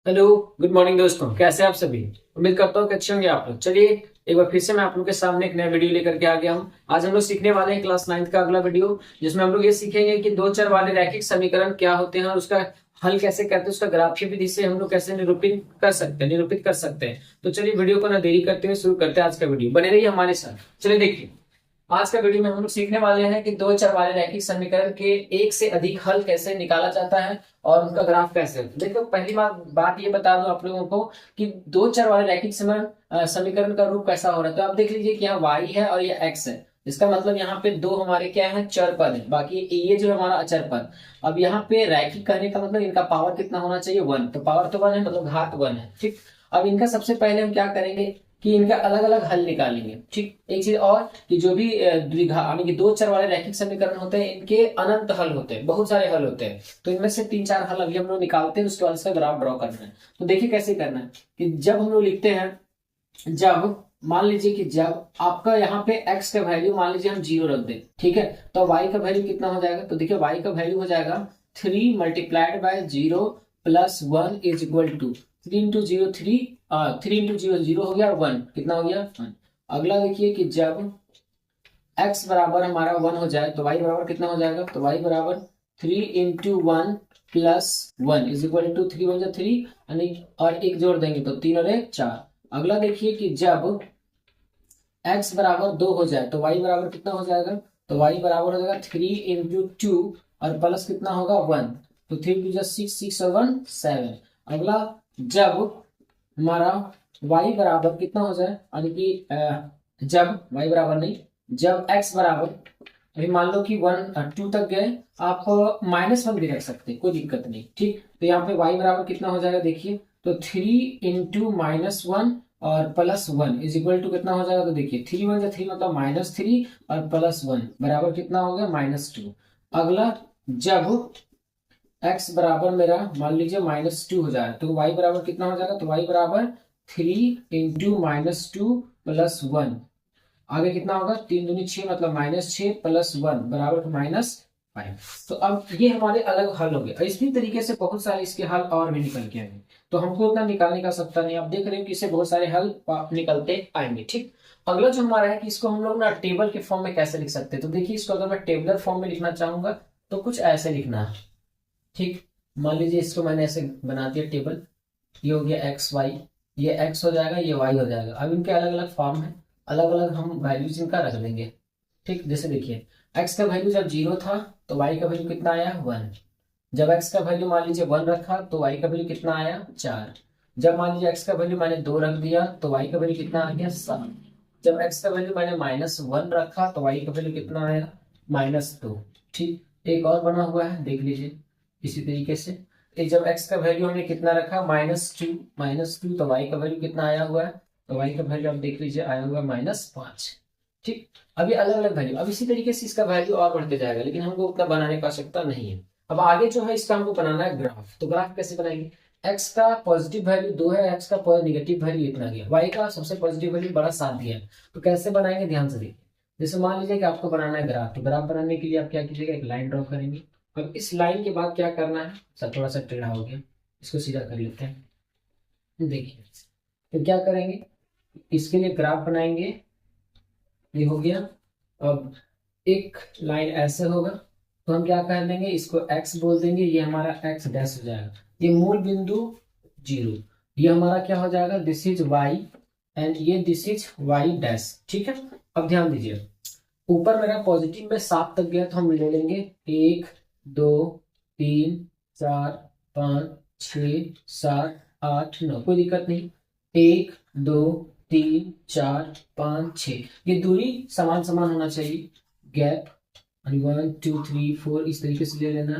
Hello, good morning दोस्तों। कैसे हैं आप सभी? उम्मीद करता हूँ कि अच्छे होंगे आप लोग। चलिए, एक बार फिर से मैं आप लोग के सामने एक नया वीडियो लेकर के आ गया हूँ। आज हम लोग सीखने वाले हैं क्लास 9th का अगला वीडियो, जिसमें हम लोग ये सीखेंगे कि दो चर वाले रैखिक समीकरण क्या होते हैं और उसका हल कैसे करते हैं, उसका ग्राफीय विधि से हम लोग कैसे निरूपित कर सकते हैं। तो चलिए, वीडियो को ना देरी करते हुए शुरू करते हैं आज का वीडियो। बने रहिए हमारे साथ। चलिए देखिए, आज का वीडियो में हम लोग सीखने वाले हैं कि दो चर वाले रैखिक समीकरण के एक से अधिक हल कैसे निकाला जाता है और उनका ग्राफ कैसे होता है। देखो, पहली बात ये बता दूं आप लोगों को कि दो चर वाले रैखिक समीकरण का रूप कैसा हो रहा है। तो आप देख लीजिए कि यहाँ y है और ये x है। इसका मतलब यहाँ पे दो हमारे क्या है, चर पद है। बाकी ये जो है हमारा अचर पद। अब यहाँ पे रैखिक कहने का मतलब इनका पावर कितना होना चाहिए, 1। तो पावर तो 1 है, मतलब घात 1 है। ठीक। अब इनका सबसे पहले हम क्या करेंगे कि इनका अलग अलग हल निकालेंगे। ठीक। एक चीज और कि जो भी द्विघात यानी कि दो चर वाले रैखिक समीकरण होते हैं, इनके अनंत हल होते हैं, बहुत सारे हल होते हैं। तो इनमें से 3-4 हल अभी हम लोग निकालते हैं, उसके बाद इसका ग्राफ ड्रॉ करना है। तो देखिए कैसे करना है कि जब हम लोग लिखते हैं, जब मान लीजिए कि जब आपका यहाँ पे x का वैल्यू मान लीजिए हम 0 रख दें, ठीक है, तो y का वैल्यू कितना हो जाएगा। तो देखिए y का वैल्यू हो जाएगा 3 multiplied by 0 plus 1 is equal to 3 into 0 3, 3 into 0 0 हो गया और 1 कितना हो गया 1। अगला देखिए कि जब x बराबर हमारा 1 हो जाए तो y बराबर कितना हो जाएगा। तो y बराबर 3 into 1 plus 1 is equal to 3 1 3 यानी और एक जोड़ देंगे तो 3 और 1 4। अगला देखिए कि जब x बराबर 2 हो जाए तो y बराबर कितना हो जाएगा। तो y बराबर हो जाएगा 3 इंटू 2 और प्लस कितना होगा 1। तो 3 टू 6 6 और 1 7। अगला जब हमारा y बराबर कितना हो जाए, यानी कि जब y बराबर नहीं, जब x बराबर, अभी मान लो कि 2 तक गए, आप -1 भी रख सकते हैं, कोई दिक्कत नहीं। ठीक। तो यहाँ पे y बराबर कितना हो जाएगा देखिए, तो 3 इंटू -1 और प्लस 1 इज इक्वल टू कितना हो जाएगा। तो देखिए 3 1 3 मतलब -3 और प्लस 1 बराबर कितना हो गया -2। अगला जब x बराबर मेरा मान लीजिए -2 हो जाए तो y बराबर कितना हो जाएगा। तो y बराबर 3 इंटू -2 प्लस 1, आगे कितना होगा 3 दूनी 6 मतलब -6 प्लस 1 बराबर -5। तो अब ये हमारे अलग हल हो गए। इसी तरीके से बहुत सारे इसके हल और भी निकल के आएंगे, तो हमको उतना निकालने का सत्ता नहीं। आप देख रहे हो कि इससे बहुत सारे हल निकलते आएंगे। ठीक। अगला जो हमारा है कि इसको हम लोग ना टेबल के फॉर्म में कैसे लिख सकते हैं। तो देखिए, इसको अगर मैं टेबलर फॉर्म में लिखना चाहूंगा तो कुछ ऐसे लिखना है। ठीक। मान लीजिए इसको मैंने ऐसे बना दिया टेबल, ये हो गया एक्स वाई, ये एक्स हो जाएगा, ये वाई हो जाएगा। अब इनके अलग अलग फॉर्म है, अलग अलग हम वैल्यूज इनका रख देंगे। ठीक। जैसे देखिए, एक्स का वैल्यू जब 0 था तो वाई का वैल्यू कितना आया 1। जब एक्स का वैल्यू मान लीजिए 1 रखा तो वाई का वैल्यू कितना आया 4। जब मान लीजिए एक्स का वैल्यू मैंने 2 रख दिया तो वाई का वैल्यू कितना आ गया 7। जब एक्स का वैल्यू मैंने -1 रखा तो वाई का वैल्यू कितना आया -2। ठीक। एक और बना हुआ है, देख लीजिए इसी तरीके से। जब x का वैल्यू हमने कितना रखा -2 तो y का वैल्यू कितना आया हुआ है। तो y का वैल्यू आप देख लीजिए आया हुआ है -5। ठीक। अभी अलग अलग वैल्यू, अब इसी तरीके से इसका वैल्यू और बढ़ते जाएगा, लेकिन हमको उतना बनाने की आवश्यकता नहीं है। अब आगे जो है इसका हमको बनाना है ग्राफ। तो ग्राफ कैसे बनाएंगे। x का पॉजिटिव वैल्यू 2 है, x का निगेटिव वैल्यू इतना गया, y का सबसे पॉजिटिव वैल्यू बड़ा 7 दिया है। तो कैसे बनाएंगे, ध्यान से देखिए। जैसे मान लीजिए कि आपको बनाना है ग्राफ, तो ग्राफ बनाने के लिए आप क्या कीजिएगा, एक लाइन ड्रॉ करेंगे। अब इस लाइन के बाद क्या करना है, सर थोड़ा सा टेढ़ा हो गया, इसको सीधा कर लेते हैं। देखिए, तो क्या करेंगे, इसके लिए ग्राफ बनाएंगे, ये हो गया। अब एक लाइन ऐसे होगा तो हम क्या कर देंगे, इसको x बोल देंगे, ये हमारा x डैश हो जाएगा। ये मूल बिंदु 0, ये हमारा क्या हो जाएगा, दिस इज y एंड ये दिस इज y डैश। ठीक है। अब ध्यान दीजिए, ऊपर मेरा पॉजिटिव में 7 तक गया तो हम ले लेंगे 1 2 3 4 5 6 7 8 9, कोई दिक्कत नहीं। 1 2 3 4 5 6, ये दूरी समान समान होना चाहिए, गैप 1 2 3 4 इस तरीके से ले लेना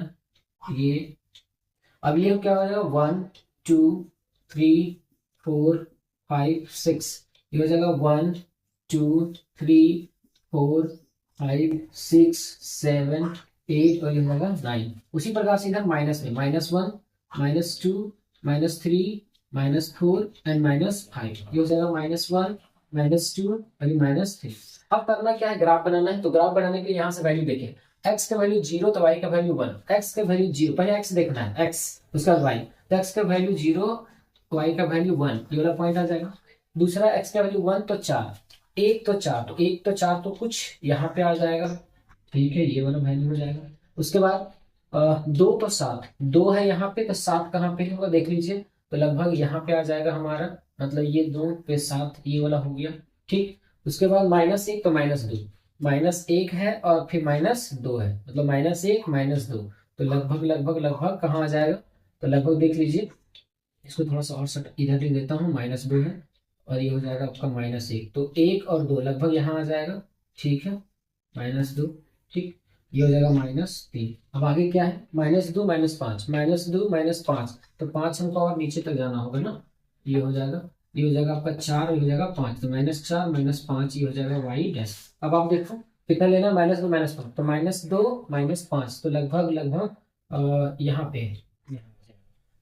है ये। अब ये क्या हो जाएगा 1 2 3 4 5 6, ये हो जाएगा 1 2 3 4 5 6 7 8 और ये हो जाएगा 9। उसी प्रकार से इधर माइनस में -1 -2 -3 -4 एंड -5, ये हो जाएगा -1 -2 और -3। अब करना क्या है, ग्राफ बनाना है। तो ग्राफ बनाने के लिए यहाँ से वैल्यू देखें, x का वैल्यू 0 तो y का वैल्यू 1। x का वैल्यू 0, पहले x देखना है, x उसका बाद y। तो x का वैल्यू 0 वाई का वैल्यू 1, ये वाला पॉइंट आ जाएगा। दूसरा एक्स का वैल्यू 1 तो 4, 1 तो 4, तो 1 तो 4 तो कुछ यहाँ पे आ जाएगा, ठीक है, ये वाला वैल्यू हो जाएगा। उसके बाद 2 तो 7, 2 है यहाँ पे, तो 7 कहाँ पे होगा देख लीजिए, तो लगभग यहाँ पे आ जाएगा हमारा, मतलब ये 2 पे 7, ये वाला हो गया, ठीक। उसके बाद -1 तो -2, -1 है और फिर -2 है, मतलब -1 -2, तो लगभग लगभग लगभग कहाँ आ जाएगा, तो लगभग देख लीजिए, इसको थोड़ा सा और सट इधर ले देता हूँ, -2 है और ये हो जाएगा आपका -1, तो 1 और 2 लगभग यहाँ आ जाएगा, ठीक है, -2, ठीक, ये हो जाएगा -3। अब आगे क्या है, -2 -5, -2 -5, तो 5 हमको और नीचे तक जाना होगा ना, ये हो जाएगा, ये हो जाएगा आपका 4, ये हो जाएगा 5, तो -4 -5, ये हो जाएगा वाई डैश। अब आप देखो कितना लेना, -2 -5, तो -2 -5, तो लगभग लगभग यहाँ पे है।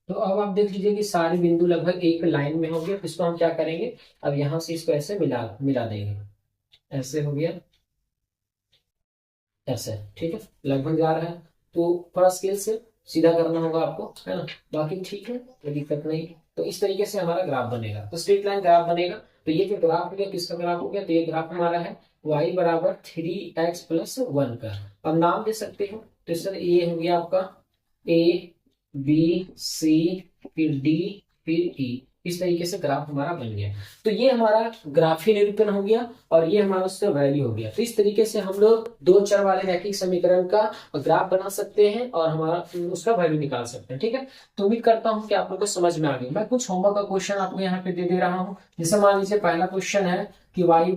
तो अब आप देख लीजिए कि सारे बिंदु लगभग एक लाइन में हो गए, इसको हम क्या करेंगे, अब यहाँ से इसको ऐसे मिला मिला देंगे, ऐसे हो गया, ऐसे, ठीक है, लगभग जा रहा है, तो थोड़ा स्केल से सीधा करना होगा आपको, है ना, बाकी ठीक है, कोई दिक्कत नहीं। तो इस तरीके से हमारा ग्राफ बनेगा, तो स्ट्रेट लाइन ग्राफ बनेगा। तो ये जो ग्राफ हो गया, किसका ग्राफ हो गया, तो ये ग्राफ हमारा है y बराबर 3x + 1 का। अब नाम दे सकते हो, तो सर ये हो गया आपका ए बी सी फिर डी फिर ई, इस तरीके से ग्राफ हमारा बन गया। तो ये हमारा ग्राफीय निरूपण हो गया और ये हमारा उसका वैल्यू हो गया। तो इस तरीके से हम लोग दो चर वाले रैखिक समीकरण का ग्राफ बना सकते हैं और हमारा उसका वैल्यू निकाल सकते हैं, ठीक है। तो उम्मीद करता हूँ कि आप लोगों को समझ में आ गई। मैं कुछ होमवर्क का क्वेश्चन आपको यहाँ पे दे दे रहा हूँ। जैसे मान लीजिए पहला क्वेश्चन है कि y